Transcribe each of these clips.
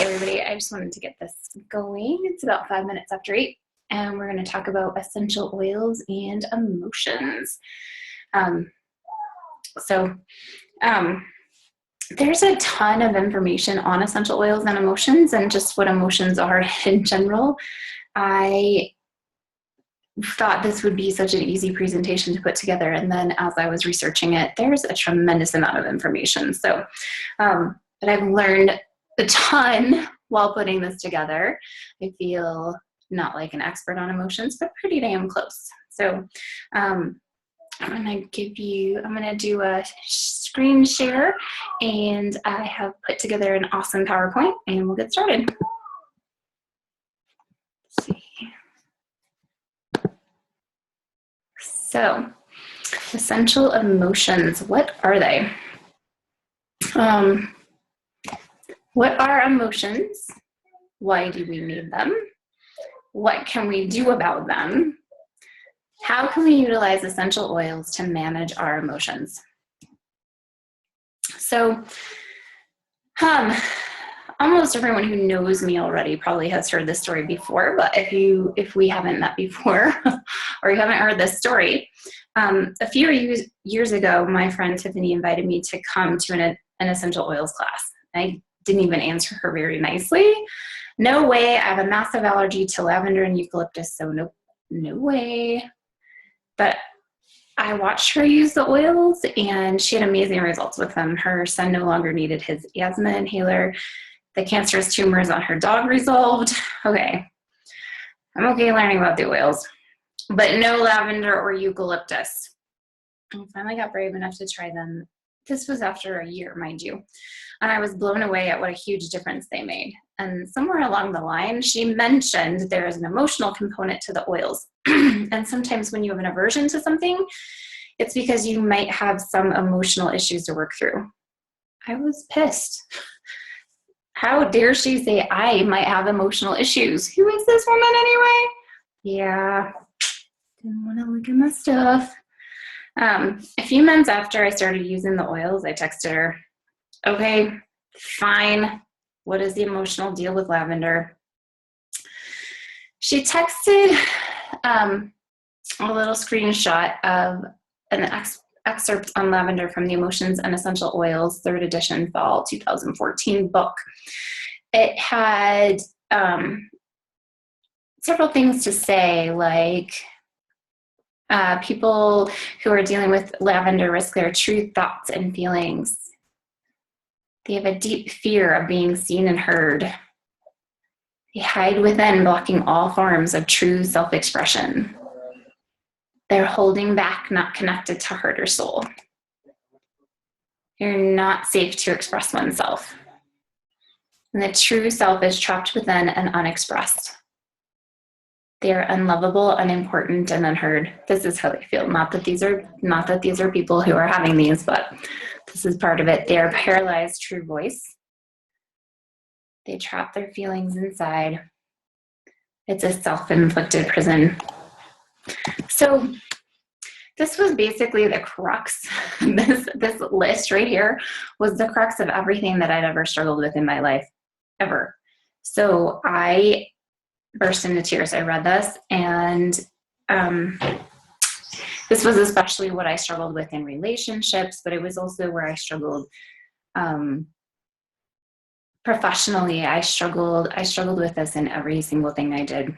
everybody. I just wanted to get this going. It's about 5 minutes after 8, and we're going to talk about essential oils and emotions. There's a ton of information on essential oils and emotions and just what emotions are in general. I thought this would be such an easy presentation to put together, and then as I was researching it, there's a tremendous amount of information. But I've learned a ton while putting this together. I feel not like an expert on emotions, but pretty damn close. So I'm going to do a screen share, and I have put together an awesome PowerPoint, and we'll get started. Let's see. So, essential emotions, what are they? What are emotions? Why do we need them? What can we do about them? How can we utilize essential oils to manage our emotions? So, almost everyone who knows me already probably has heard this story before, but if we haven't met before or you haven't heard this story, a few years ago, my friend Tiffany invited me to come to an essential oils class. I didn't even answer her very nicely. No way. I have a massive allergy to lavender and eucalyptus, so no way. But I watched her use the oils, and she had amazing results with them. Her son no longer needed his asthma inhaler. The cancerous tumors on her dog resolved. Okay, I'm okay learning about the oils, but no lavender or eucalyptus. I finally got brave enough to try them. This was after a year, mind you. And I was blown away at what a huge difference they made. And somewhere along the line, she mentioned there is an emotional component to the oils. And sometimes when you have an aversion to something, it's because you might have some emotional issues to work through. I was pissed. How dare she say I might have emotional issues? Who is this woman anyway? Yeah, didn't want to look at my stuff. A few months after I started using the oils, I texted her, okay, fine. What is the emotional deal with lavender? She texted a little screenshot of an excerpt on lavender from the Emotions and Essential Oils 3rd edition fall 2014 book. It had several things to say, like people who are dealing with lavender risk their true thoughts and feelings. They have a deep fear of being seen and heard. They hide within, blocking all forms of true self-expression. They're holding back, not connected to heart or soul. You're not safe to express oneself. And the true self is trapped within and unexpressed. They are unlovable, unimportant, and unheard. This is how they feel. Not that these are people who are having these, but this is part of it. They are paralyzed true voice. They trap their feelings inside. It's a self-inflicted prison. So this was basically the crux. This list right here was the crux of everything that I'd ever struggled with in my life, ever. So I burst into tears. I read this, and this was especially what I struggled with in relationships, but it was also where I struggled professionally. I struggled with this in every single thing I did.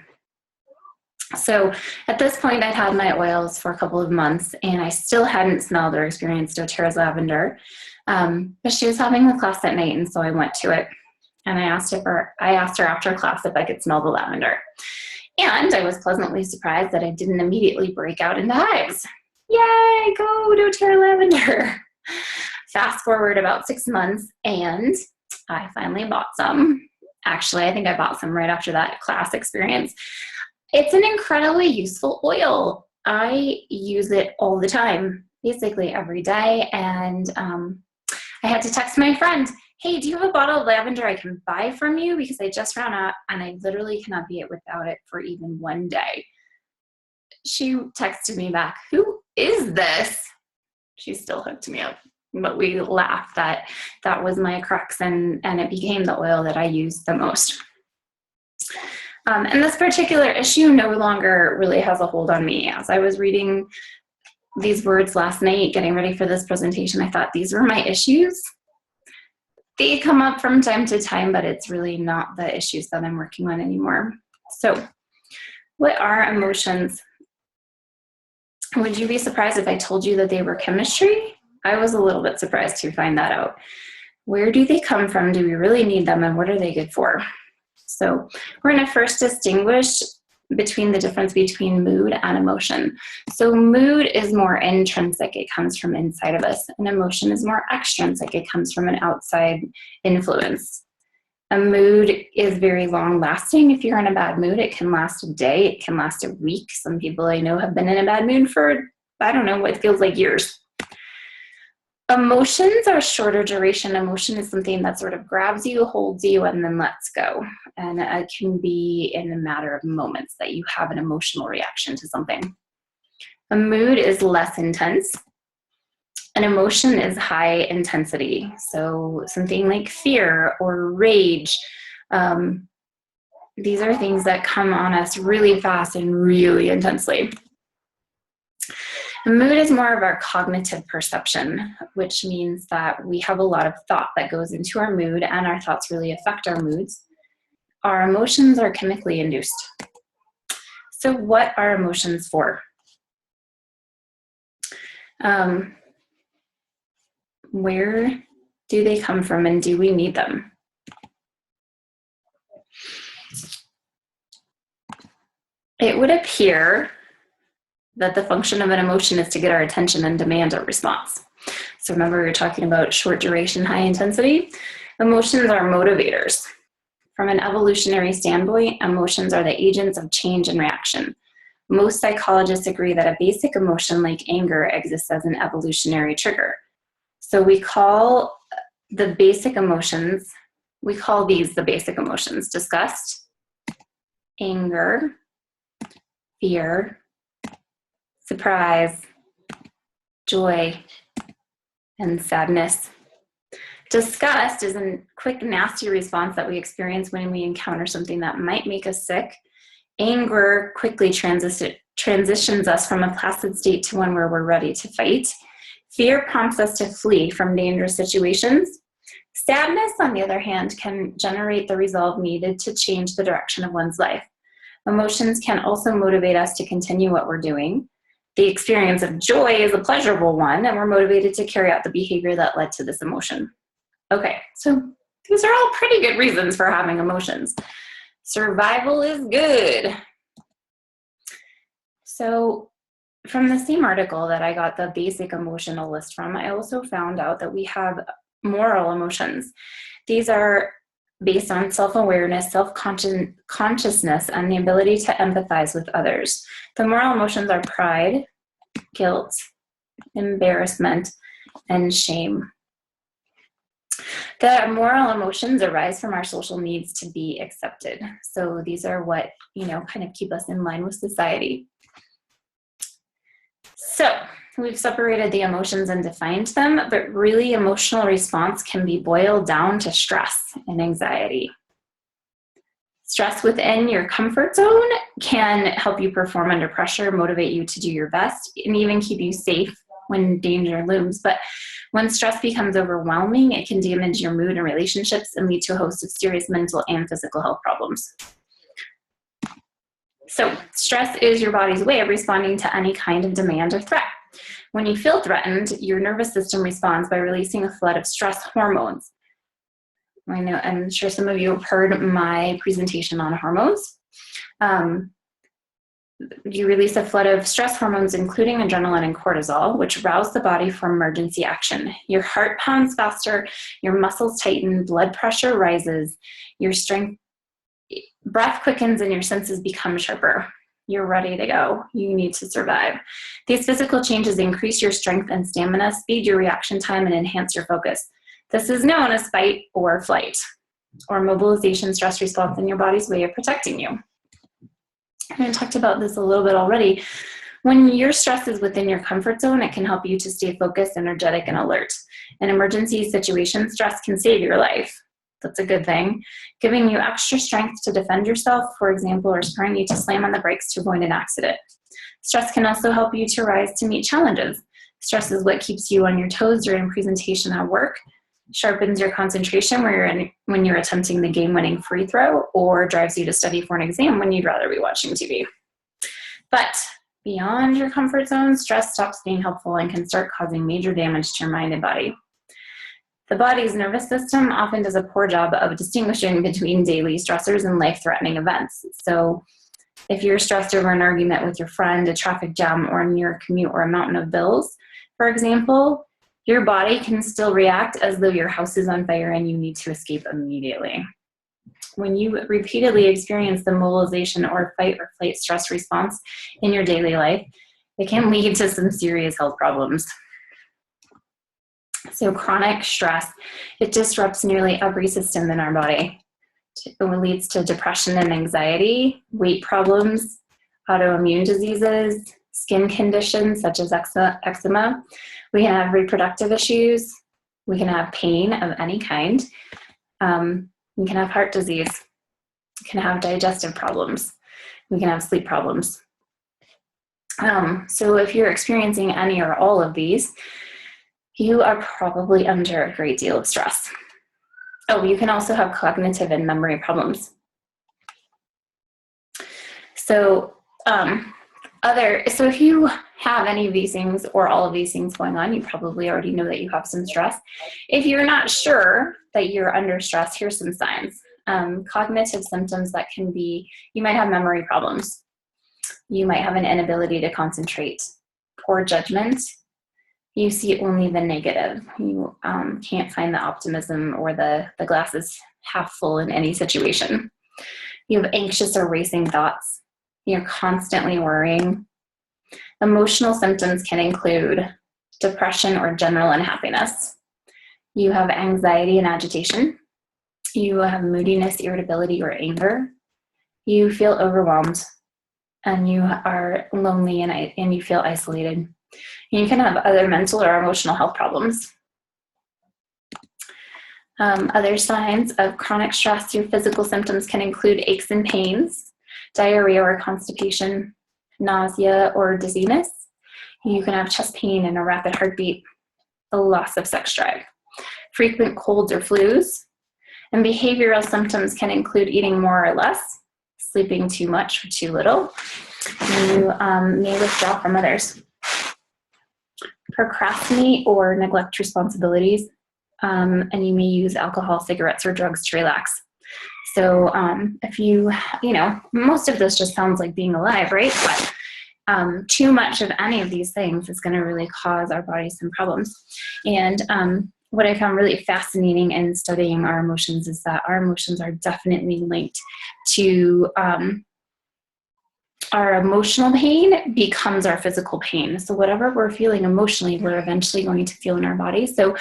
So at this point, I'd had my oils for a couple of months, and I still hadn't smelled or experienced doTERRA's lavender. But she was having the class at night, and so I went to it. And I asked her after class if I could smell the lavender. And I was pleasantly surprised that I didn't immediately break out into hives. Yay, go doTERRA lavender. Fast forward about 6 months, and I finally bought some. Actually, I think I bought some right after that class experience. It's an incredibly useful oil. I use it all the time, basically every day. And I had to text my friend, hey, do you have a bottle of lavender I can buy from you? Because I just ran out, and I literally cannot be without it for even one day. She texted me back, who is this? She still hooked me up. but we laughed that that was my crux, and it became the oil that I used the most. And this particular issue no longer really has a hold on me. As I was reading these words last night, getting ready for this presentation, I thought these were my issues. They come up from time to time, but it's really not the issues that I'm working on anymore. So, what are emotions? Would you be surprised if I told you that they were chemistry? I was a little bit surprised to find that out. Where do they come from? Do we really need them? And what are they good for? So we're going to first distinguish between the difference between mood and emotion. So mood is more intrinsic. It comes from inside of us. And emotion is more extrinsic. It comes from an outside influence. A mood is very long lasting. If you're in a bad mood, it can last a day. It can last a week. Some people I know have been in a bad mood for, I don't know, what feels like years. Emotions are shorter duration. Emotion is something that sort of grabs you, holds you, and then lets go. And it can be in a matter of moments that you have an emotional reaction to something. A mood is less intense. An emotion is high intensity. So something like fear or rage. These are things that come on us really fast and really intensely. The mood is more of our cognitive perception, which means that we have a lot of thought that goes into our mood, and our thoughts really affect our moods. Our emotions are chemically induced. So what are emotions for? Where do they come from, and do we need them? It would appear that the function of an emotion is to get our attention and demand a response. So remember, we were talking about short duration, high intensity. Emotions are motivators. From an evolutionary standpoint, emotions are the agents of change and reaction. Most psychologists agree that a basic emotion like anger exists as an evolutionary trigger. So we call the basic emotions, we call these the basic emotions: disgust, anger, fear, surprise, joy, and sadness. Disgust is a quick, nasty response that we experience when we encounter something that might make us sick. Anger quickly transitions us from a placid state to one where we're ready to fight. Fear prompts us to flee from dangerous situations. Sadness, on the other hand, can generate the resolve needed to change the direction of one's life. Emotions can also motivate us to continue what we're doing. The experience of joy is a pleasurable one, and we're motivated to carry out the behavior that led to this emotion. Okay, so these are all pretty good reasons for having emotions. Survival is good. So from the same article that I got the basic emotional list from, I also found out that we have moral emotions. These are based on self-awareness, self-consciousness, and the ability to empathize with others. The moral emotions are pride, guilt, embarrassment, and shame. The moral emotions arise from our social needs to be accepted. So these are what, kind of keep us in line with society. So we've separated the emotions and defined them, but really emotional response can be boiled down to stress and anxiety. Stress within your comfort zone can help you perform under pressure, motivate you to do your best, and even keep you safe when danger looms. But when stress becomes overwhelming, it can damage your mood and relationships and lead to a host of serious mental and physical health problems. So stress is your body's way of responding to any kind of demand or threat. When you feel threatened, your nervous system responds by releasing a flood of stress hormones. I know, I'm sure some of you have heard my presentation on hormones. You release a flood of stress hormones, including adrenaline and cortisol, which rouse the body for emergency action. Your heart pounds faster, your muscles tighten, blood pressure rises, your breath quickens, and your senses become sharper. You're ready to go. You need to survive. These physical changes increase your strength and stamina, speed your reaction time, and enhance your focus. This is known as fight or flight, or mobilization stress response in your body's way of protecting you. I talked about this a little bit already. When your stress is within your comfort zone, it can help you to stay focused, energetic, and alert. In emergency situations, stress can save your life. That's a good thing. Giving you extra strength to defend yourself, for example, or spurring you to slam on the brakes to avoid an accident. Stress can also help you to rise to meet challenges. Stress is what keeps you on your toes during presentation at work, sharpens your concentration when you're attempting the game-winning free throw, or drives you to study for an exam when you'd rather be watching TV. But beyond your comfort zone, stress stops being helpful and can start causing major damage to your mind and body. The body's nervous system often does a poor job of distinguishing between daily stressors and life-threatening events. So if you're stressed over an argument with your friend, a traffic jam, or a near commute, or a mountain of bills, for example, your body can still react as though your house is on fire and you need to escape immediately. When you repeatedly experience the mobilization or fight or flight stress response in your daily life, it can lead to some serious health problems. So chronic stress, it disrupts nearly every system in our body. It leads to depression and anxiety, weight problems, autoimmune diseases, skin conditions such as eczema. We can have reproductive issues. We can have pain of any kind. We can have heart disease. We can have digestive problems. We can have sleep problems. So if you're experiencing any or all of these, you are probably under a great deal of stress. Oh, you can also have cognitive and memory problems. So, so if you have any of these things or all of these things going on, you probably already know that you have some stress. If you're not sure that you're under stress, here's some signs. Cognitive symptoms that can be, you might have memory problems. You might have an inability to concentrate, poor judgment. You see only the negative. You can't find the optimism or the glass is half full in any situation. You have anxious or racing thoughts. You're constantly worrying. Emotional symptoms can include depression or general unhappiness. You have anxiety and agitation. You have moodiness, irritability, or anger. You feel overwhelmed, and you are lonely and you feel isolated. You can have other mental or emotional health problems. Other signs of chronic stress, your physical symptoms can include aches and pains, diarrhea or constipation, nausea or dizziness. You can have chest pain and a rapid heartbeat, a loss of sex drive, frequent colds or flus. And behavioral symptoms can include eating more or less, sleeping too much or too little. You may withdraw from others. Procrastinate or neglect responsibilities, and you may use alcohol, cigarettes, or drugs to relax. So if you know, most of this just sounds like being alive, right? But too much of any of these things is going to really cause our bodies some problems. And what I found really fascinating in studying our emotions is that our emotions are definitely linked to our emotional pain becomes our physical pain. So whatever we're feeling emotionally, we're eventually going to feel in our body. So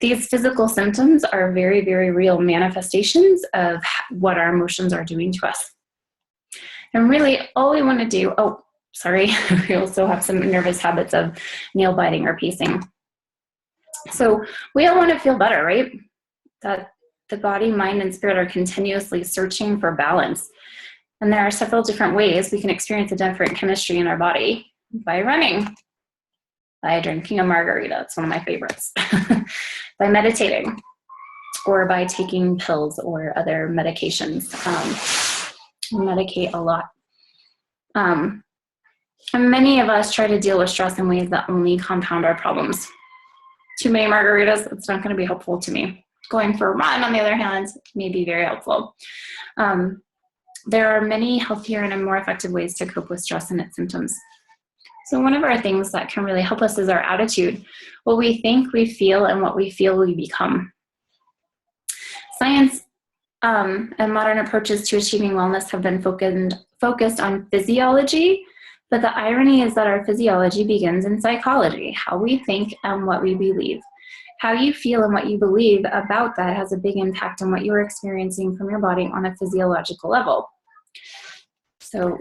these physical symptoms are very, very real manifestations of what our emotions are doing to us. And really all we want to do, we also have some nervous habits of nail biting or pacing. So we all want to feel better, right? That the body, mind, and spirit are continuously searching for balance. And there are several different ways we can experience a different chemistry in our body: by running, by drinking a margarita, it's one of my favorites, by meditating, or by taking pills or other medications. We medicate a lot. And many of us try to deal with stress in ways that only compound our problems. Too many margaritas, it's not going to be helpful to me. Going for a run, on the other hand, may be very helpful. There are many healthier and more effective ways to cope with stress and its symptoms. So one of our things that can really help us is our attitude. What we think, we feel, and what we feel, we become. Science and modern approaches to achieving wellness have been focused on physiology, but the irony is that our physiology begins in psychology, how we think and what we believe. How you feel and what you believe about that has a big impact on what you're experiencing from your body on a physiological level. So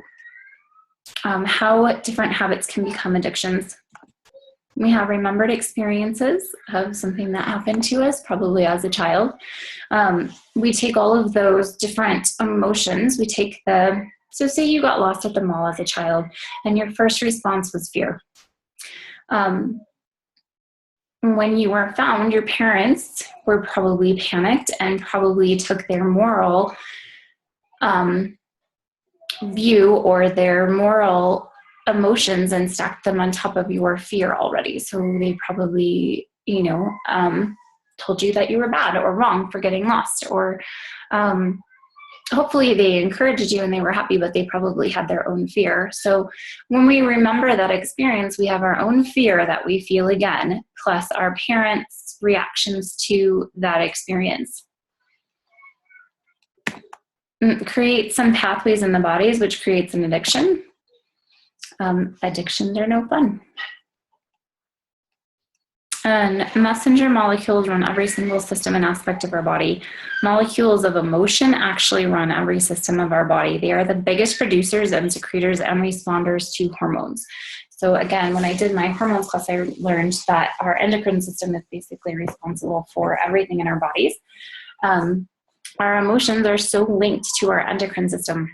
How different habits can become addictions. We have remembered experiences of something that happened to us, probably as a child. We take all of those different emotions. So say you got lost at the mall as a child and your first response was fear. When you were found, your parents were probably panicked and probably took their moral view or their moral emotions and stacked them on top of your fear already. So they probably, told you that you were bad or wrong for getting lost, or hopefully they encouraged you and they were happy, but they probably had their own fear. So when we remember that experience, we have our own fear that we feel again, plus our parents' reactions to that experience. Create some pathways in the bodies, which creates an addiction. Addictions are no fun. And messenger molecules run every single system and aspect of our body. Molecules of emotion actually run every system of our body. They are the biggest producers and secretors and responders to hormones. So again, when I did my hormones class, I learned that our endocrine system is basically responsible for everything in our bodies. Our emotions are so linked to our endocrine system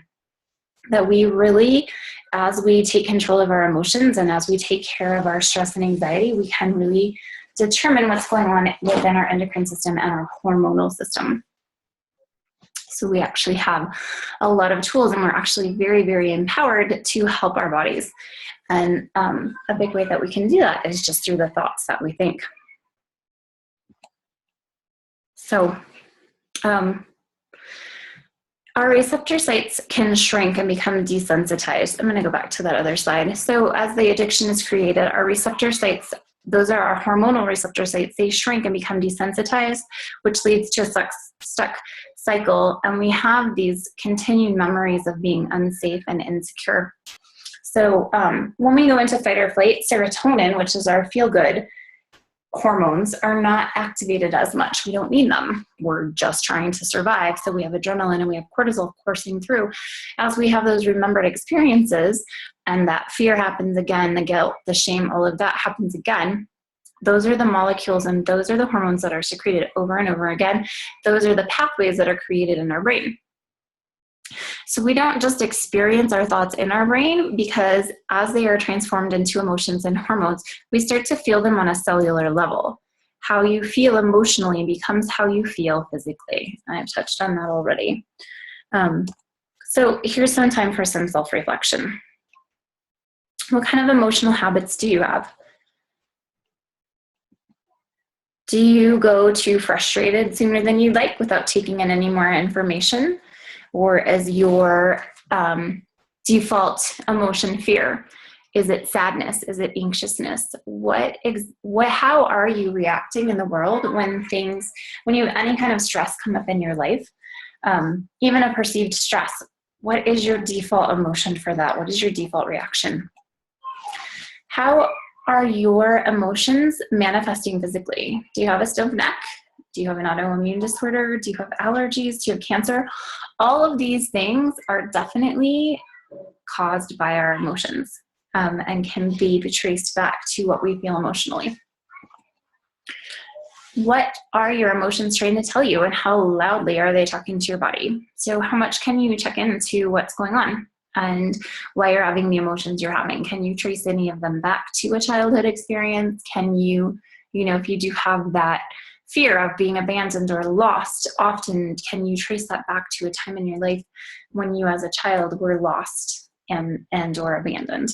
that we really, as we take control of our emotions and as we take care of our stress and anxiety, we can really determine what's going on within our endocrine system and our hormonal system. So we actually have a lot of tools, and we're actually very, very empowered to help our bodies. And a big way that we can do that is just through the thoughts that we think. So our receptor sites can shrink and become desensitized. I'm going to go back to that other slide. So as the addiction is created, our receptor sites, those are our hormonal receptor sites, they shrink and become desensitized, which leads to a stuck cycle. And we have these continued memories of being unsafe and insecure. So when we go into fight or flight, serotonin, which is our feel-good hormones, are not activated as much. We don't need them. We're just trying to survive. So we have adrenaline and we have cortisol coursing through. As we have those remembered experiences and that fear happens again, the guilt, the shame, all of that happens again, those are the molecules and those are the hormones that are secreted over and over again. Those are the pathways that are created in our brain. So we don't just experience our thoughts in our brain, because as they are transformed into emotions and hormones, we start to feel them on a cellular level. How you feel emotionally becomes how you feel physically. I've touched on that already. So here's some time for some self-reflection. What kind of emotional habits do you have? Do you go too frustrated sooner than you'd like without taking in any more information? Or is your default emotion fear? Is it sadness? Is it anxiousness? How are you reacting in the world when you have any kind of stress come up in your life, even a perceived stress? What is your default emotion for that? What is your default reaction? How are your emotions manifesting physically? Do you have a stiff neck? Do you have an autoimmune disorder? Do you have allergies? Do you have cancer? All of these things are definitely caused by our emotions, and can be traced back to what we feel emotionally. What are your emotions trying to tell you, and how loudly are they talking to your body? So how much can you check into what's going on and why you're having the emotions you're having? Can you trace any of them back to a childhood experience? Can you, if you do have that fear of being abandoned or lost, often can you trace that back to a time in your life when you as a child were lost and or abandoned?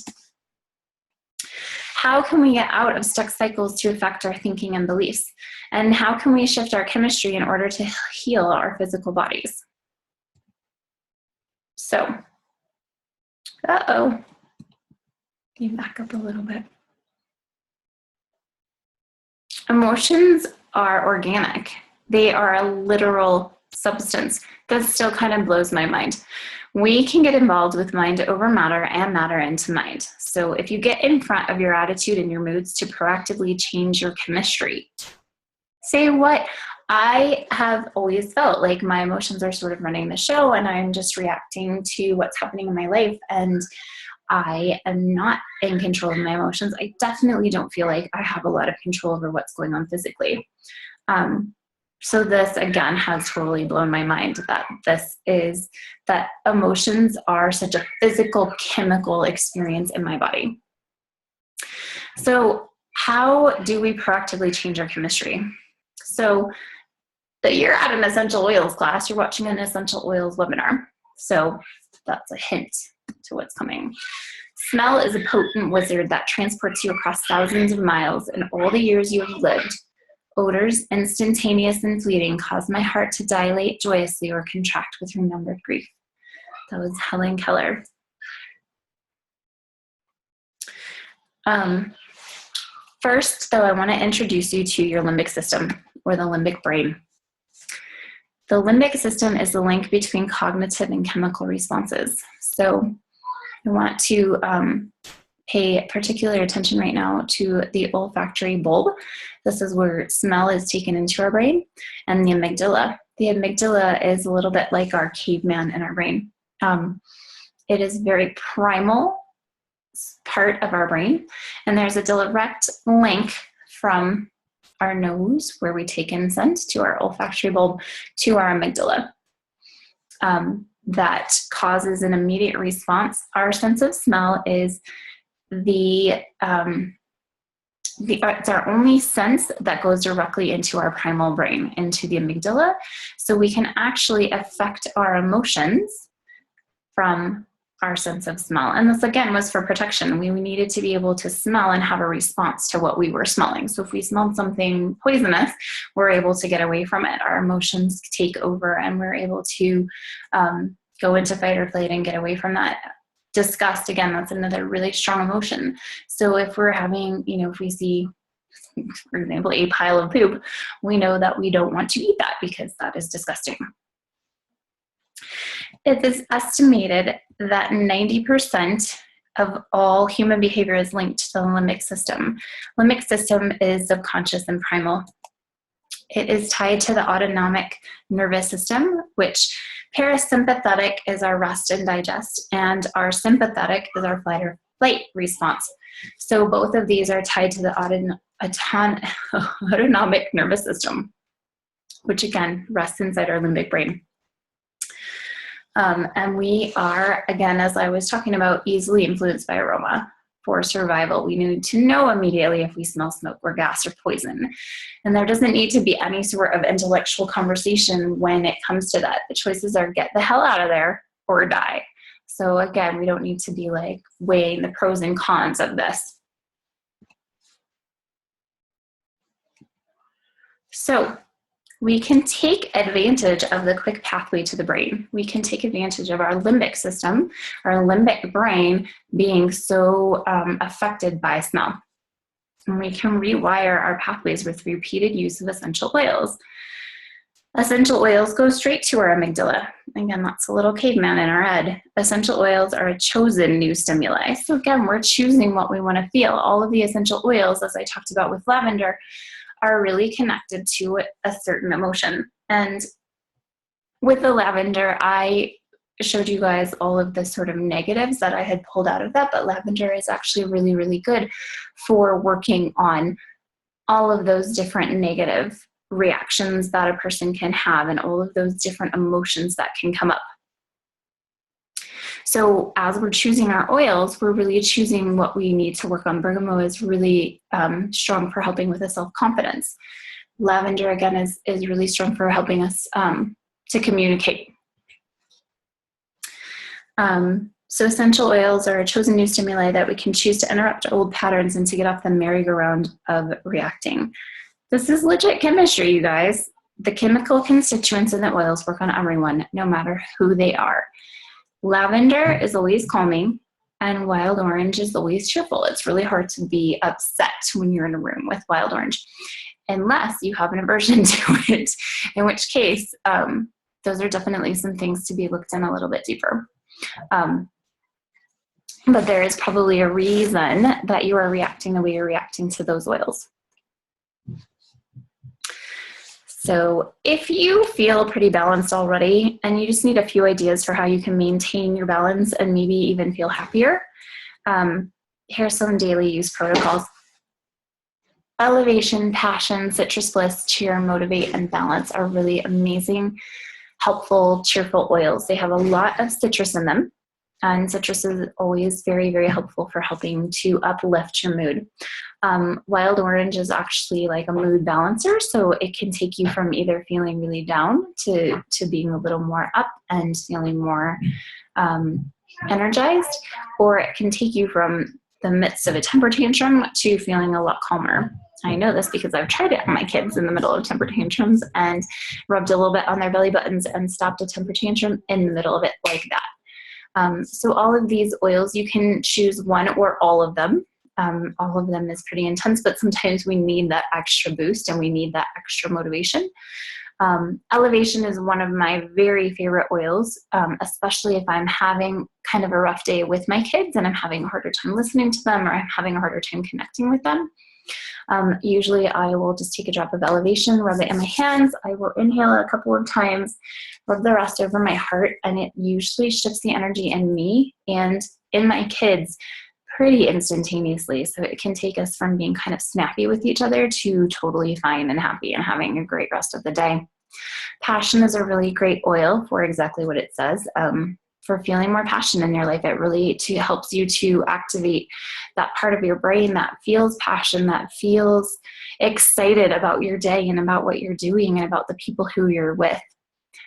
How can we get out of stuck cycles to affect our thinking and beliefs? And how can we shift our chemistry in order to heal our physical bodies? So, let me back up a little bit. Emotions are organic. They are a literal substance. That still kind of blows my mind. We can get involved with mind over matter and matter into mind. So if you get in front of your attitude and your moods to proactively change your chemistry, say what I have always felt like my emotions are sort of running the show and I'm just reacting to what's happening in my life, and I am not in control of my emotions. I definitely don't feel like I have a lot of control over what's going on physically. So this, again, has totally blown my mind that emotions are such a physical, chemical experience in my body. So how do we proactively change our chemistry? So you're at an essential oils class, you're watching an essential oils webinar. So that's a hint to what's coming. Smell is a potent wizard that transports you across thousands of miles. In all the years you have lived, odors, instantaneous and fleeting, cause my heart to dilate joyously or contract with remembered grief. That was Helen Keller. First, though, I want to introduce you to your limbic system, or the limbic brain. The limbic system is the link between cognitive and chemical responses. So I want to pay particular attention right now to the olfactory bulb. This is where smell is taken into our brain, and the amygdala. The amygdala is a little bit like our caveman in our brain. It is very primal part of our brain, and there's a direct link from our nose, where we take in scent, to our olfactory bulb, to our amygdala. That causes an immediate response. Our sense of smell is it's our only sense that goes directly into our primal brain, into the amygdala. So we can actually affect our emotions from our sense of smell. And this, again, was for protection. We needed to be able to smell and have a response to what we were smelling. So if we smelled something poisonous, we're able to get away from it. Our emotions take over, and we're able to go into fight or flight and get away from that. Disgust, again, that's another really strong emotion. So if we're having, if we see, for example, a pile of poop, we know that we don't want to eat that because that is disgusting. It is estimated that 90% of all human behavior is linked to the limbic system. Limbic system is subconscious and primal. It is tied to the autonomic nervous system, which parasympathetic is our rest and digest, and our sympathetic is our fight or flight response. So both of these are tied to the autonomic nervous system, which again rests inside our limbic brain. And we are, again, as I was talking about, easily influenced by aroma. For survival, we need to know immediately if we smell smoke or gas or poison. And there doesn't need to be any sort of intellectual conversation when it comes to that. The choices are get the hell out of there or die. So again, we don't need to be like weighing the pros and cons of this. So we can take advantage of the quick pathway to the brain. We can take advantage of our limbic system, our limbic brain being so affected by smell. And we can rewire our pathways with repeated use of essential oils. Essential oils go straight to our amygdala. Again, that's a little caveman in our head. Essential oils are a chosen new stimuli. So again, we're choosing what we want to feel. All of the essential oils, as I talked about with lavender, are really connected to a certain emotion. And with the lavender, I showed you guys all of the sort of negatives that I had pulled out of that, but lavender is actually really, really good for working on all of those different negative reactions that a person can have and all of those different emotions that can come up. So as we're choosing our oils, we're really choosing what we need to work on. Bergamot is really strong for helping with the self-confidence. Lavender, again, is really strong for helping us to communicate. So essential oils are a chosen new stimuli that we can choose to interrupt old patterns and to get off the merry-go-round of reacting. This is legit chemistry, you guys. The chemical constituents in the oils work on everyone, no matter who they are. Lavender is always calming, and wild orange is always cheerful. It's really hard to be upset when you're in a room with wild orange, unless you have an aversion to it, in which case, those are definitely some things to be looked in a little bit deeper. But there is probably a reason that you are reacting the way you're reacting to those oils. So if you feel pretty balanced already and you just need a few ideas for how you can maintain your balance and maybe even feel happier, Here's some daily use protocols. Elevation, Passion, Citrus Bliss, Cheer, Motivate, and Balance are really amazing, helpful, cheerful oils. They have a lot of citrus in them, and citrus is always very, very helpful for helping to uplift your mood. Wild orange is actually like a mood balancer, so it can take you from either feeling really down to being a little more up and feeling more energized, or it can take you from the midst of a temper tantrum to feeling a lot calmer. I know this because I've tried it on my kids in the middle of temper tantrums and rubbed a little bit on their belly buttons and stopped a temper tantrum in the middle of it like that. So all of these oils, you can choose one or all of them. All of them is pretty intense, but sometimes we need that extra boost and we need that extra motivation. Elevation is one of my very favorite oils, especially if I'm having kind of a rough day with my kids and I'm having a harder time listening to them or I'm having a harder time connecting with them. Usually I will just take a drop of Elevation, rub it in my hands. I will inhale it a couple of times, rub the rest over my heart, and it usually shifts the energy in me and in my kids pretty instantaneously. So it can take us from being kind of snappy with each other to totally fine and happy and having a great rest of the day. Passion is a really great oil for exactly what it says. For feeling more passion in your life, it really helps you to activate that part of your brain that feels passion, that feels excited about your day and about what you're doing and about the people who you're with.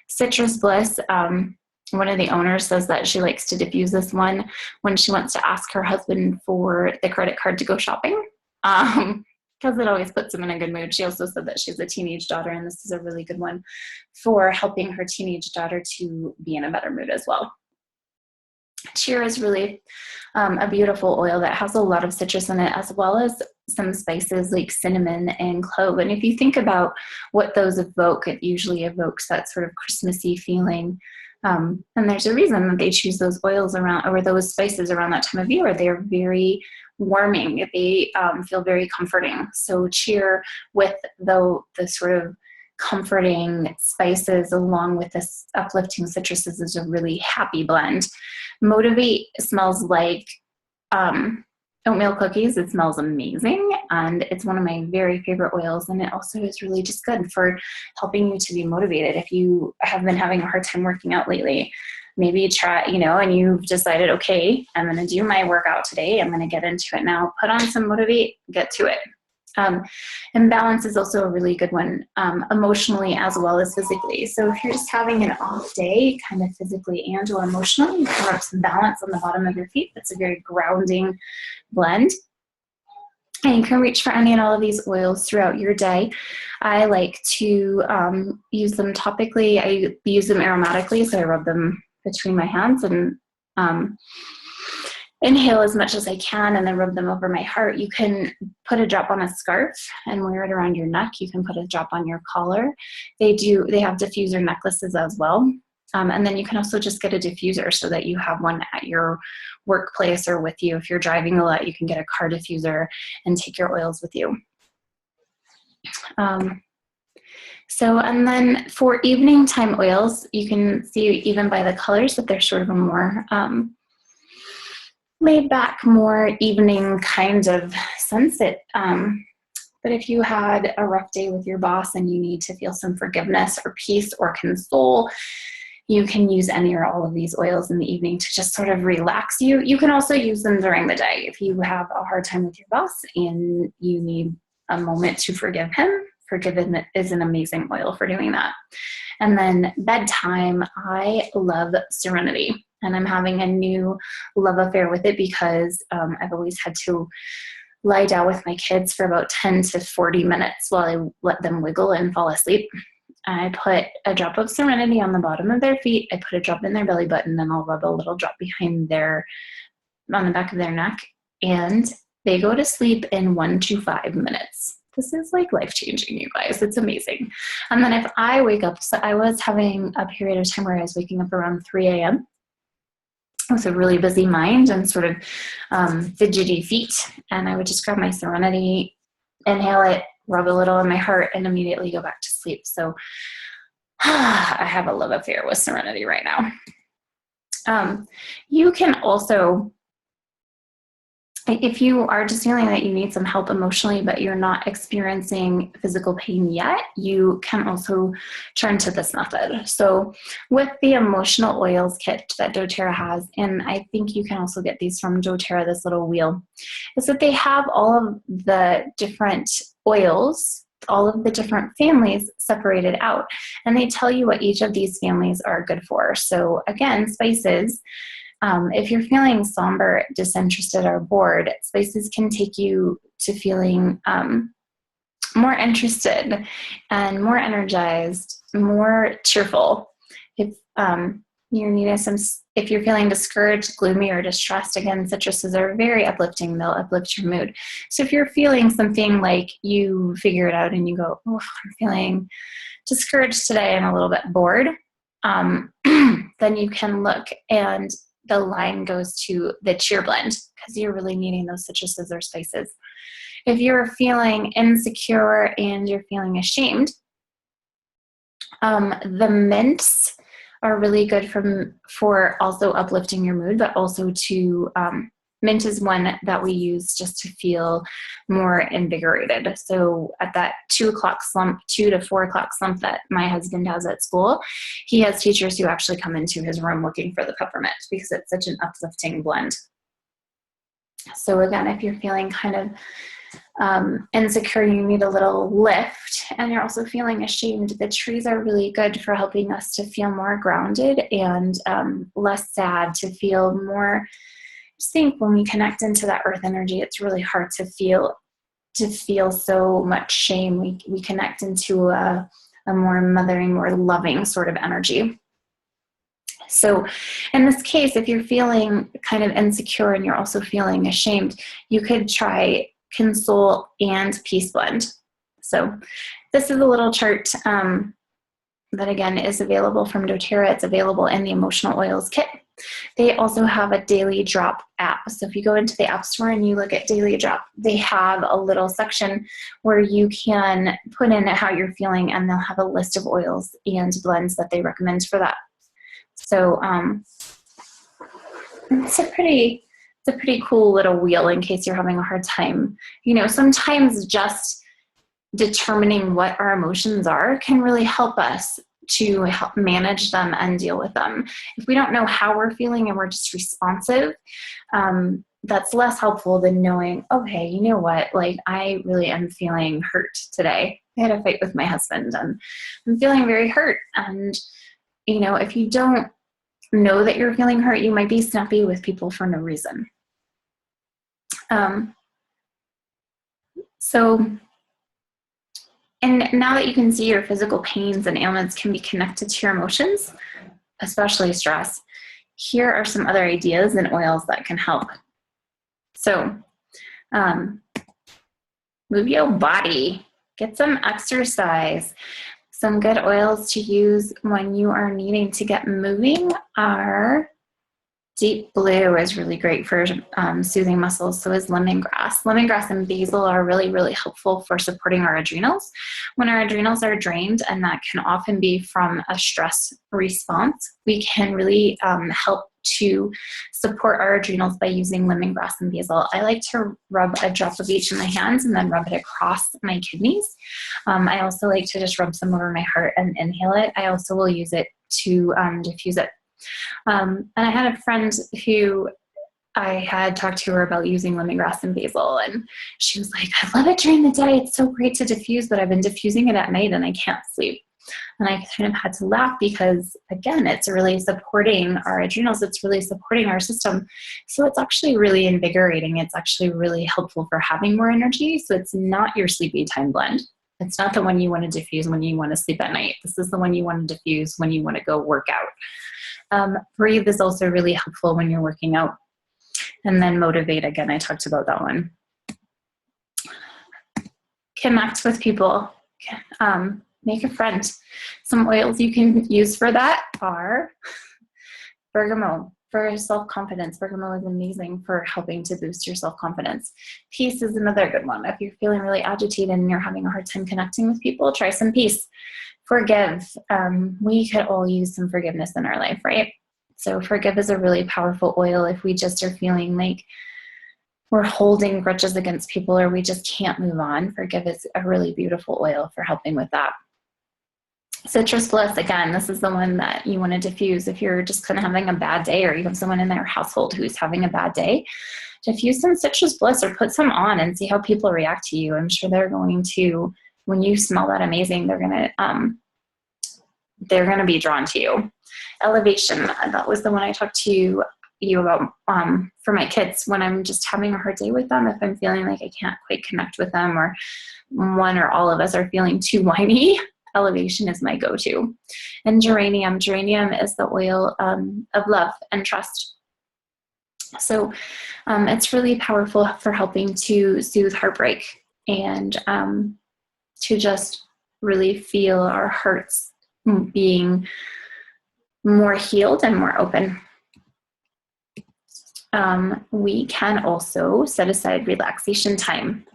Citrus Bliss, one of the owners says that she likes to diffuse this one when she wants to ask her husband for the credit card to go shopping, because it always puts him in a good mood. She also said that she has a teenage daughter, and this is a really good one for helping her teenage daughter to be in a better mood as well. Cheer is really a beautiful oil that has a lot of citrus in it, as well as some spices like cinnamon and clove. And if you think about what those evoke, it usually evokes that sort of Christmassy feeling. And there's a reason that they choose those oils around, or those spices around that time of year. They're very warming. They feel very comforting. So cheer with the sort of comforting spices along with this uplifting citruses is a really happy blend. Motivate smells like oatmeal cookies. It smells amazing, and it's one of my very favorite oils, and it also is really just good for helping you to be motivated. If you have been having a hard time working out lately, maybe try, and you've decided, okay, I'm going to do my workout today. I'm going to get into it now. Put on some Motivate, get to it. And balance is also a really good one, emotionally as well as physically. So if you're just having an off day, kind of physically and or emotionally, you can rub some balance on the bottom of your feet. That's a very grounding blend. And you can reach for any and all of these oils throughout your day. I like to use them topically. I use them aromatically, so I rub them between my hands and inhale as much as I can and then rub them over my heart. You can put a drop on a scarf and wear it around your neck. You can put a drop on your collar. They have diffuser necklaces as well. And then you can also just get a diffuser so that you have one at your workplace or with you. If you're driving a lot, you can get a car diffuser and take your oils with you. And then for evening time oils, you can see even by the colors that they're sort of a more laid back, more evening kind of sunset. But if you had a rough day with your boss and you need to feel some forgiveness or peace or console, you can use any or all of these oils in the evening to just sort of relax you. You can also use them during the day. If you have a hard time with your boss and you need a moment to forgive him, Forgiven is an amazing oil for doing that. And then bedtime, I love Serenity. And I'm having a new love affair with it because I've always had to lie down with my kids for about 10 to 40 minutes while I let them wiggle and fall asleep. I put a drop of Serenity on the bottom of their feet. I put a drop in their belly button, and I'll rub a little drop behind on the back of their neck. And they go to sleep in 1 to 5 minutes. This is like life-changing, you guys. It's amazing. And then if I wake up, so I was having a period of time where I was waking up around 3 a.m. with a really busy mind and sort of fidgety feet. And I would just grab my Serenity, inhale it, rub a little on my heart, and immediately go back to sleep. So I have a love affair with Serenity right now. You can also If you are just feeling that you need some help emotionally, but you're not experiencing physical pain yet, you can also turn to this method. So with the emotional oils kit that doTERRA has, and I think you can also get these from doTERRA, this little wheel, is that they have all of the different oils, all of the different families separated out, and they tell you what each of these families are good for. So again, spices, if you're feeling somber, disinterested, or bored, spices can take you to feeling more interested and more energized, more cheerful. If you're needing if you're feeling discouraged, gloomy, or distressed, again, citruses are very uplifting. They'll uplift your mood. So if you're feeling something like you figure it out and you go, oh, I'm feeling discouraged today and a little bit bored, then you can look, and the line goes to the cheer blend because you're really needing those citruses or spices. If you're feeling insecure and you're feeling ashamed, the mints are really good for also uplifting your mood, but also to mint is one that we use just to feel more invigorated. So at that 2 to 4 o'clock slump that my husband has at school, he has teachers who actually come into his room looking for the peppermint because it's such an uplifting blend. So again, if you're feeling kind of insecure, you need a little lift, and you're also feeling ashamed, the trees are really good for helping us to feel more grounded and less sad, to feel more. Just think, when we connect into that earth energy, it's really hard to feel so much shame. We connect into a more mothering, more loving sort of energy. So in this case, if you're feeling kind of insecure and you're also feeling ashamed, you could try Console and Peace Blend. So this is a little chart that again is available from doTERRA. It's available in the Emotional Oils Kit. They also have a Daily Drop app. So if you go into the App Store and you look at Daily Drop, they have a little section where you can put in how you're feeling, and they'll have a list of oils and blends that they recommend for that. So it's a pretty cool little wheel in case you're having a hard time. Sometimes just determining what our emotions are can really help us to help manage them and deal with them. If we don't know how we're feeling and we're just responsive, that's less helpful than knowing, okay, you know what, like I really am feeling hurt today. I had a fight with my husband and I'm feeling very hurt. And, if you don't know that you're feeling hurt, you might be snappy with people for no reason. And now that you can see your physical pains and ailments can be connected to your emotions, especially stress, here are some other ideas and oils that can help. So, move your body, get some exercise. Some good oils to use when you are needing to get moving are Deep Blue is really great for soothing muscles. So is lemongrass. Lemongrass and basil are really, really helpful for supporting our adrenals. When our adrenals are drained, and that can often be from a stress response, we can really help to support our adrenals by using lemongrass and basil. I like to rub a drop of each in my hands and then rub it across my kidneys. I also like to just rub some over my heart and inhale it. I also will use it to diffuse it. And I had a friend who I had talked to her about using lemongrass and basil, and she was like, I love it during the day. It's so great to diffuse, but I've been diffusing it at night and I can't sleep. And I kind of had to laugh because, again, it's really supporting our adrenals. It's really supporting our system. So it's actually really invigorating. It's actually really helpful for having more energy. So it's not your sleepy time blend. It's not the one you want to diffuse when you want to sleep at night. This is the one you want to diffuse when you want to go work out. Breathe is also really helpful when you're working out. And then motivate, again, I talked about that one. Connect with people. Make a friend. Some oils you can use for that are bergamot for self-confidence. Bergamot is amazing for helping to boost your self-confidence. Peace is another good one. If you're feeling really agitated and you're having a hard time connecting with people, try some peace. Forgive. We could all use some forgiveness in our life, right? So forgive is a really powerful oil if we just are feeling like we're holding grudges against people, or we just can't move on, Forgive is a really beautiful oil for helping with that. Citrus bliss, again, this is the one that you want to diffuse if you're just kind of having a bad day, or you have someone in their household who's having a bad day. Diffuse some citrus bliss or put some on and see how people react to you. I'm sure they're going to, when you smell that amazing, they're going to be drawn to you. Elevation, that was the one I talked to you about for my kids when I'm just having a hard day with them. If I'm feeling like I can't quite connect with them, or one or all of us are feeling too whiny, elevation is my go-to. And geranium is the oil of love and trust. So it's really powerful for helping to soothe heartbreak and to just really feel our hearts being more healed and more open. We can also set aside relaxation time.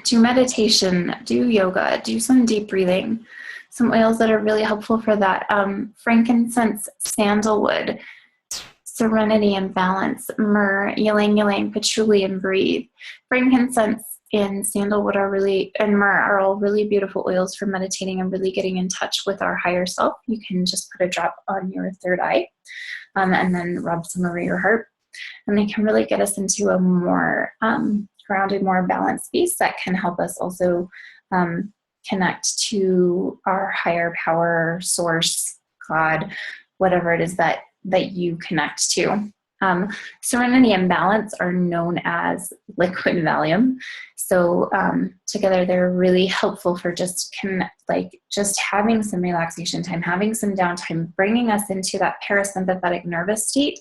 Do meditation, do yoga, do some deep breathing. Some oils that are really helpful for that. Frankincense, sandalwood, serenity and balance, myrrh, ylang ylang, patchouli, and breathe. Frankincense and sandalwood and myrrh are all really beautiful oils for meditating and really getting in touch with our higher self. You can just put a drop on your third eye and then rub some over your heart. And they can really get us into a more grounded, more balanced space that can help us also connect to our higher power, source, God, whatever it is that you connect to. Serenity and balance are known as liquid Valium. So together they're really helpful for just having some relaxation time, having some downtime, bringing us into that parasympathetic nervous state,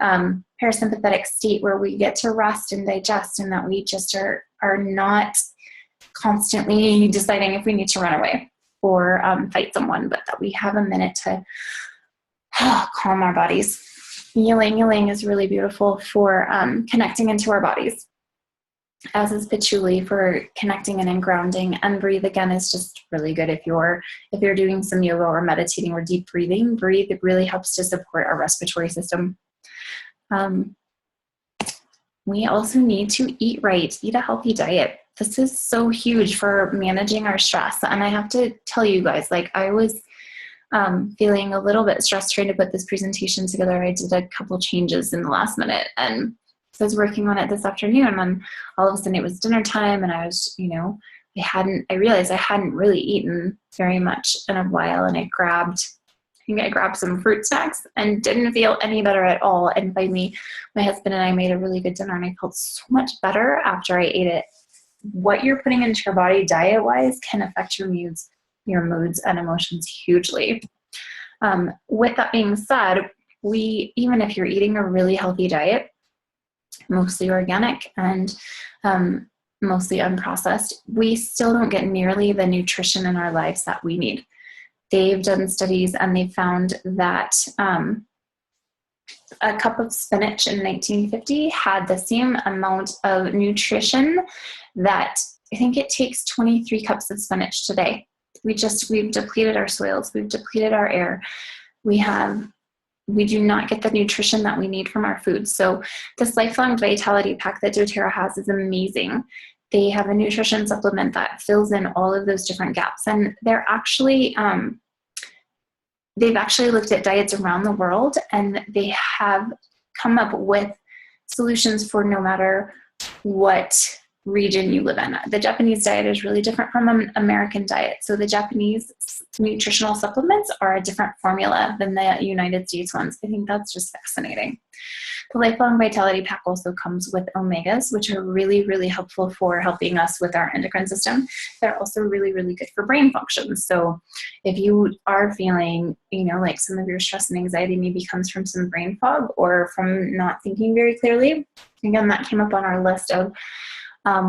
parasympathetic state where we get to rest and digest, and that we just are not constantly deciding if we need to run away or fight someone, but that we have a minute to calm our bodies. Ylang ylang is really beautiful for connecting into our bodies, as is patchouli for connecting in and grounding. And breathe, again, is just really good if you're doing some yoga or meditating or deep breathing. Breathe, it really helps to support our respiratory system. We also need to eat right, eat a healthy diet. This is so huge for managing our stress. And I have to tell you guys, I was feeling a little bit stressed trying to put this presentation together. I did a couple changes in the last minute, and so I was working on it this afternoon, and all of a sudden it was dinner time, and I was, I realized I hadn't really eaten very much in a while, and I grabbed some fruit snacks and didn't feel any better at all. And finally, my husband and I made a really good dinner, and I felt so much better after I ate it. What you're putting into your body diet-wise can affect your moods and emotions hugely. With that being said, even if you're eating a really healthy diet, mostly organic and mostly unprocessed, we still don't get nearly the nutrition in our lives that we need. They've done studies and they found that a cup of spinach in 1950 had the same amount of nutrition that I think it takes 23 cups of spinach today. We've depleted our soils. We've depleted our air. We do not get the nutrition that we need from our food. So this Lifelong Vitality Pack that doTERRA has is amazing. They have a nutrition supplement that fills in all of those different gaps. And they're actually, they've actually looked at diets around the world, and they have come up with solutions for no matter what region you live in. The Japanese diet is really different from an American diet. So the Japanese nutritional supplements are a different formula than the United States ones. I think that's just fascinating. The Lifelong Vitality Pack also comes with omegas, which are really, really helpful for helping us with our endocrine system. They're also really, really good for brain function. So if you are feeling, like some of your stress and anxiety maybe comes from some brain fog or from not thinking very clearly, again, that came up on our list of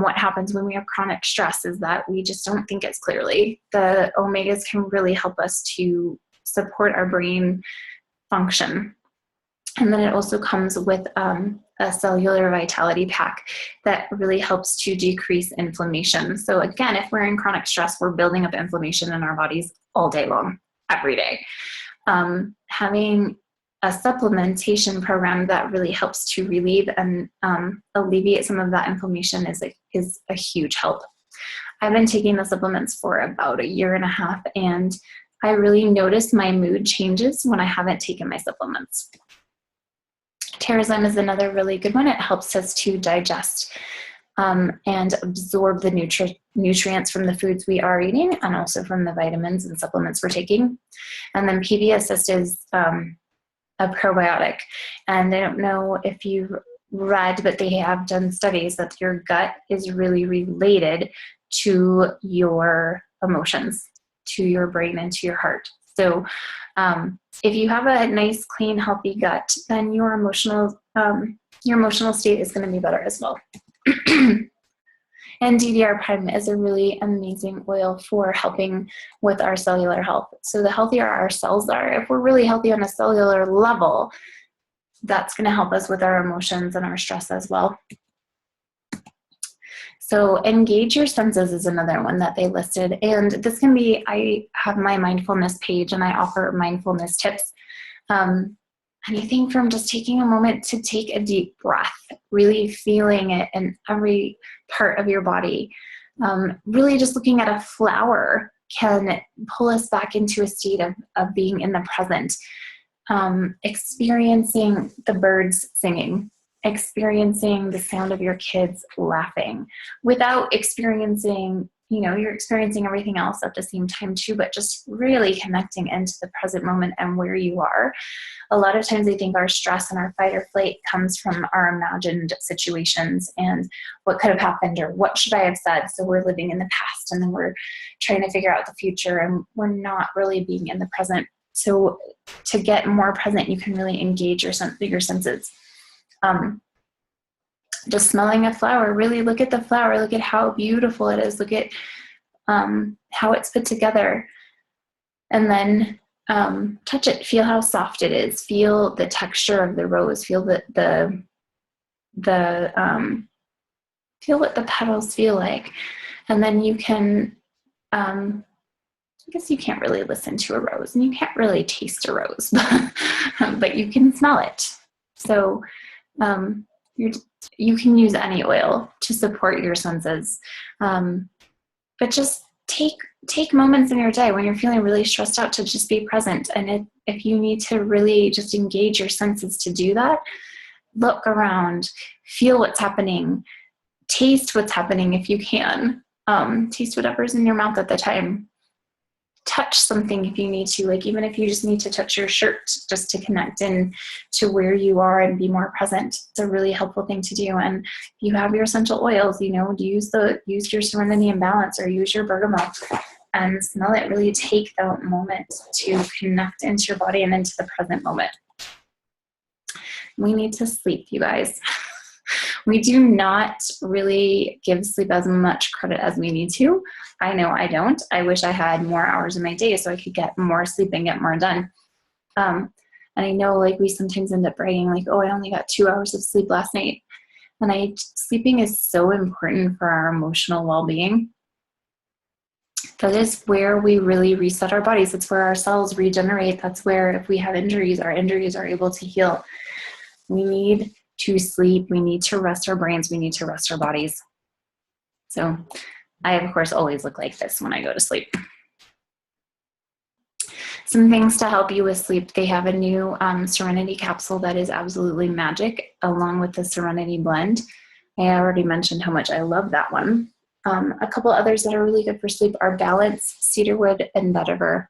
what happens when we have chronic stress is that we just don't think as clearly. The omegas can really help us to support our brain function. And then it also comes with a cellular vitality pack that really helps to decrease inflammation. So again, if we're in chronic stress, we're building up inflammation in our bodies all day long, every day. Having a supplementation program that really helps to relieve and alleviate some of that inflammation is a huge help. I've been taking the supplements for about 1.5 years, and I really notice my mood changes when I haven't taken my supplements. Terrazyme is another really good one. It helps us to digest and absorb the nutrients from the foods we are eating, and also from the vitamins and supplements we're taking. And then PB Assist is a probiotic. And I don't know if you've read, but they have done studies that your gut is really related to your emotions, to your brain, and to your heart. So if you have a nice, clean, healthy gut, then your emotional state is going to be better as well. And DDR Prime is a really amazing oil for helping with our cellular health. So the healthier our cells are, if we're really healthy on a cellular level, that's going to help us with our emotions and our stress as well. So engage your senses is another one that they listed. And this can be, I have my mindfulness page and I offer mindfulness tips. Anything from just taking a moment to take a deep breath, really feeling it in every part of your body. Really just looking at a flower can pull us back into a state of being in the present. Experiencing the birds singing, experiencing the sound of your kids laughing, without experiencing, you're experiencing everything else at the same time too, but just really connecting into the present moment and where you are. A lot of times I think our stress and our fight or flight comes from our imagined situations and what could have happened or what should I have said. So we're living in the past and then we're trying to figure out the future and we're not really being in the present. So to get more present, you can really engage your senses. Just smelling a flower, really look at the flower, look at how beautiful it is, look at how it's put together, and then touch it, feel how soft it is, feel the texture of the rose, feel feel what the petals feel like, and then you can I guess you can't really listen to a rose and you can't really taste a rose, but you can smell it. So you can use any oil to support your senses. But just take moments in your day when you're feeling really stressed out to just be present. And if you need to really just engage your senses to do that, look around, feel what's happening, taste what's happening if you can. Taste whatever's in your mouth at the time. Touch something if you need to, like even if you just need to touch your shirt just to connect in to where you are and be more present. It's a really helpful thing to do. And if you have your essential oils, use your Serenity and Balance or use your bergamot and smell it. Really take that moment to connect into your body and into the present moment. We need to sleep, you guys. We do not really give sleep as much credit as we need to. I know I don't. I wish I had more hours in my day so I could get more sleep and get more done. And I know we sometimes end up bragging oh, I only got 2 hours of sleep last night. And sleeping is so important for our emotional well-being. That is where we really reset our bodies. That's where our cells regenerate. That's where if we have injuries, our injuries are able to heal. We need to sleep. We need to rest our brains. We need to rest our bodies. So I, of course, always look like this when I go to sleep. Some things to help you with sleep. They have a new Serenity capsule that is absolutely magic, along with the Serenity blend. I already mentioned how much I love that one. A couple others that are really good for sleep are Balance, Cedarwood, and Vetiver.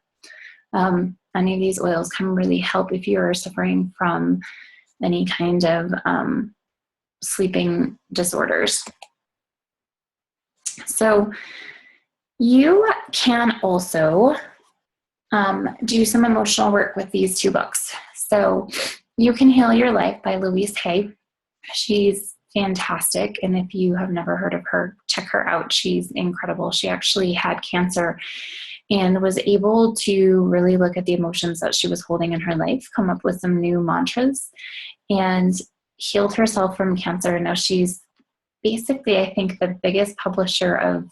Any of these oils can really help if you are suffering from any kind of sleeping disorders. So you can also do some emotional work with these 2 books. So You Can Heal Your Life by Louise Hay. She's fantastic. And if you have never heard of her, check her out. She's incredible. She actually had cancer and was able to really look at the emotions that she was holding in her life, come up with some new mantras, and healed herself from cancer. Now she's basically, I think, the biggest publisher of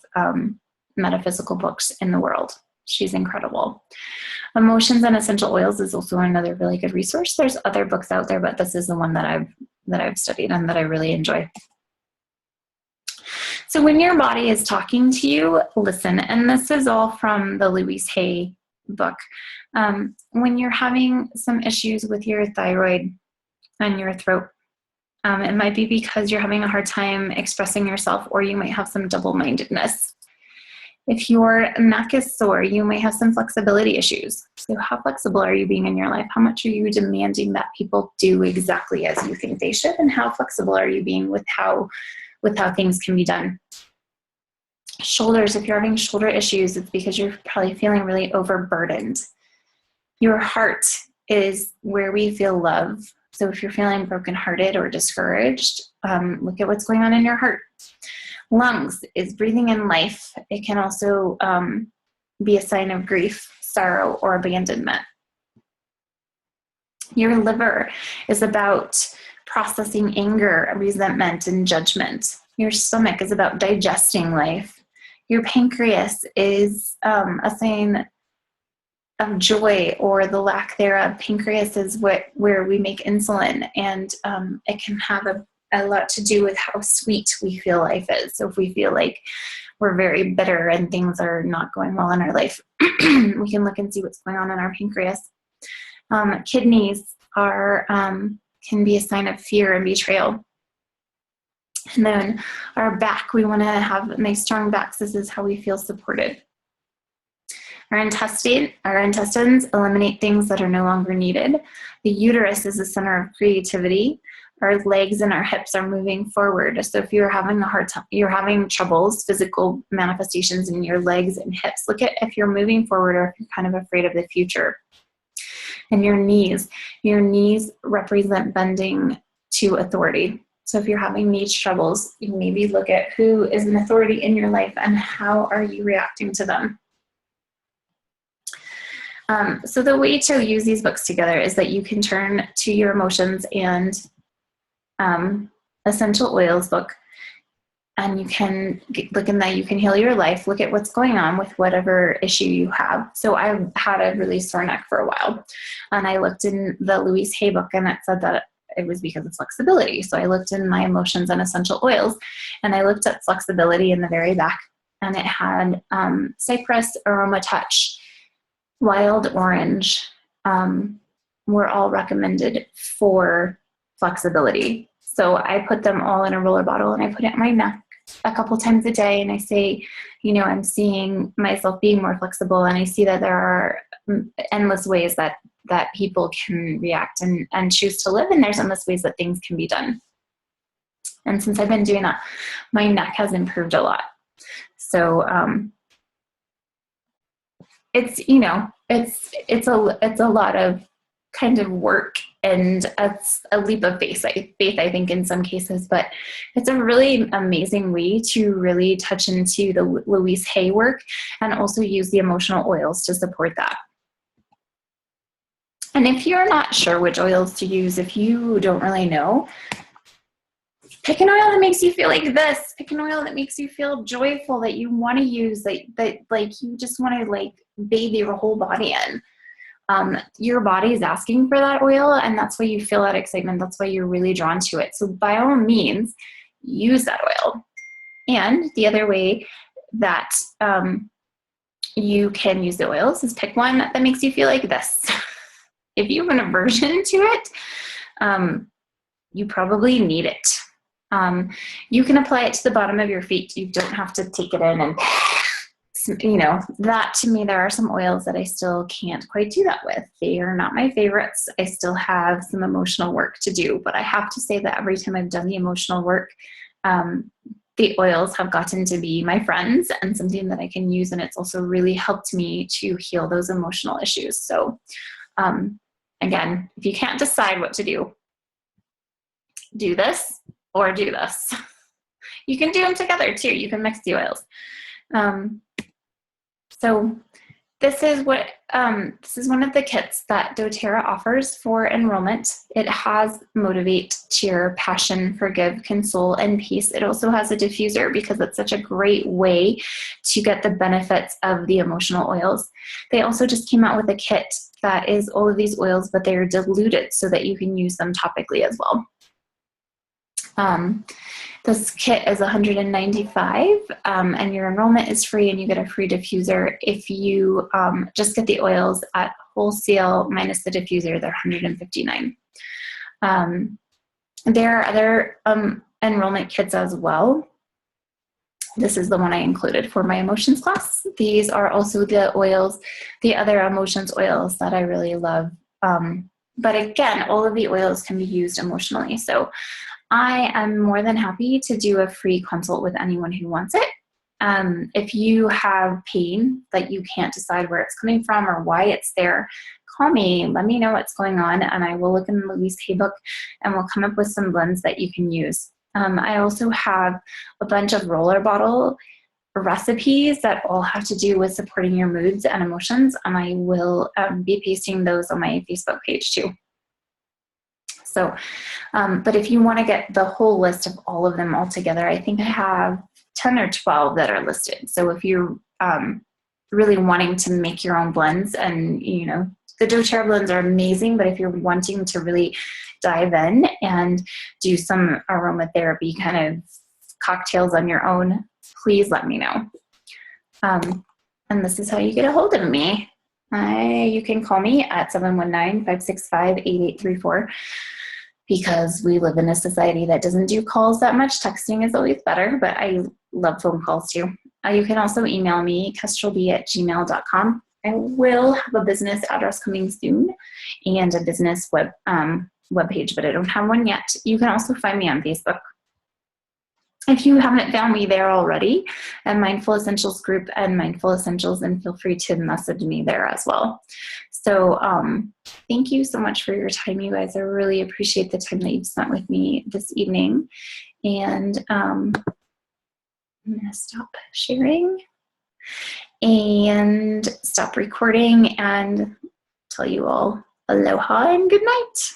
metaphysical books in the world. She's incredible. Emotions and Essential Oils is also another really good resource. There's other books out there, but this is the one that I've studied and that I really enjoy. So when your body is talking to you, listen. And this is all from the Louise Hay book. When you're having some issues with your thyroid and your throat, it might be because you're having a hard time expressing yourself, or you might have some double-mindedness. If your neck is sore, you might have some flexibility issues. So how flexible are you being in your life? How much are you demanding that people do exactly as you think they should? And how flexible are you being with how things can be done? Shoulders, if you're having shoulder issues, it's because you're probably feeling really overburdened. Your heart is where we feel love. So if you're feeling brokenhearted or discouraged, look at what's going on in your heart. Lungs is breathing in life. It can also be a sign of grief, sorrow, or abandonment. Your liver is about processing anger, resentment, and judgment. Your stomach is about digesting life. Your pancreas is a sign of joy or the lack thereof. Pancreas is where we make insulin, and it can have a lot to do with how sweet we feel life is. So if we feel like we're very bitter and things are not going well in our life, we can look and see what's going on in our pancreas. Kidneys can be a sign of fear and betrayal. And then our back, we want to have nice strong backs. This is how we feel supported. Our intestines eliminate things that are no longer needed. The uterus is the center of creativity. Our legs and our hips are moving forward. So if you're having a hard time, you're having troubles, physical manifestations in your legs and hips, look at if you're moving forward or if you're kind of afraid of the future. And your knees represent bending to authority. So if you're having knee troubles, you maybe look at who is an authority in your life and how are you reacting to them. So the way to use these books together is that you can turn to your emotions and essential oils book, and you can look in that. You can heal your life, look at what's going on with whatever issue you have. So I've had a really sore neck for a while, and I looked in the Louise Hay book, and it said that it was because of flexibility. So I looked in my emotions and essential oils, and I looked at flexibility in the very back, and it had Cypress, Aroma Touch, Wild Orange were all recommended for flexibility. So I put them all in a roller bottle, and I put it in my neck a couple times a day, and I say, I'm seeing myself being more flexible, and I see that there are endless ways that people can react and choose to live, and there's endless ways that things can be done. And since I've been doing that, my neck has improved a lot. So it's a lot of kind of work, and it's a leap of faith, I think, in some cases, but it's a really amazing way to really touch into the Louise Hay work and also use the emotional oils to support that. And if you're not sure which oils to use, if you don't really know, pick an oil that makes you feel like this. Pick an oil that makes you feel joyful, that you want to use, that like you just want to like bathe your whole body in. Your body is asking for that oil, and that's why you feel that excitement. That's why you're really drawn to it. So by all means, use that oil. And the other way that you can use the oils is pick one that makes you feel like this. If you have an aversion to it, you probably need it. You can apply it to the bottom of your feet. You don't have to take it in and that. To me, there are some oils that I still can't quite do that with. They are not my favorites. I still have some emotional work to do, but I have to say that every time I've done the emotional work, the oils have gotten to be my friends and something that I can use, and it's also really helped me to heal those emotional issues. So again, if you can't decide what to do this or do this. You can do them together too. You can mix the oils. So This is one of the kits that doTERRA offers for enrollment. It has Motivate, Cheer, Passion, Forgive, Console, and Peace. It also has a diffuser because it's such a great way to get the benefits of the emotional oils. They also just came out with a kit that is all of these oils, but they are diluted so that you can use them topically as well. This kit is $195, and your enrollment is free, and you get a free diffuser. If you just get the oils at wholesale minus the diffuser, they're $159. There are other enrollment kits as well. This is the one I included for my emotions class. These are also the oils, the other emotions oils that I really love. But again, all of the oils can be used emotionally. So I am more than happy to do a free consult with anyone who wants it. If you have pain that you can't decide where it's coming from or why it's there, call me, let me know what's going on, and I will look in the Louise Hay book and we'll come up with some blends that you can use. I also have a bunch of roller bottle recipes that all have to do with supporting your moods and emotions, and I will be pasting those on my Facebook page too. So, but if you want to get the whole list of all of them all together, I think I have 10 or 12 that are listed. So if you're really wanting to make your own blends, and the doTERRA blends are amazing, but if you're wanting to really dive in and do some aromatherapy kind of cocktails on your own, please let me know. And this is how you get a hold of me. You can call me at 719-565-8834. because we live in a society that doesn't do calls that much. Texting is always better, but I love phone calls too. You can also email me, kestrelb@gmail.com. I will have a business address coming soon and a business webpage, but I don't have one yet. You can also find me on Facebook. If you haven't found me there already, at Mindful Essentials group and Mindful Essentials, and feel free to message me there as well. So thank you so much for your time, you guys. I really appreciate the time that you've spent with me this evening. And I'm going to stop sharing and stop recording and tell you all aloha and good night.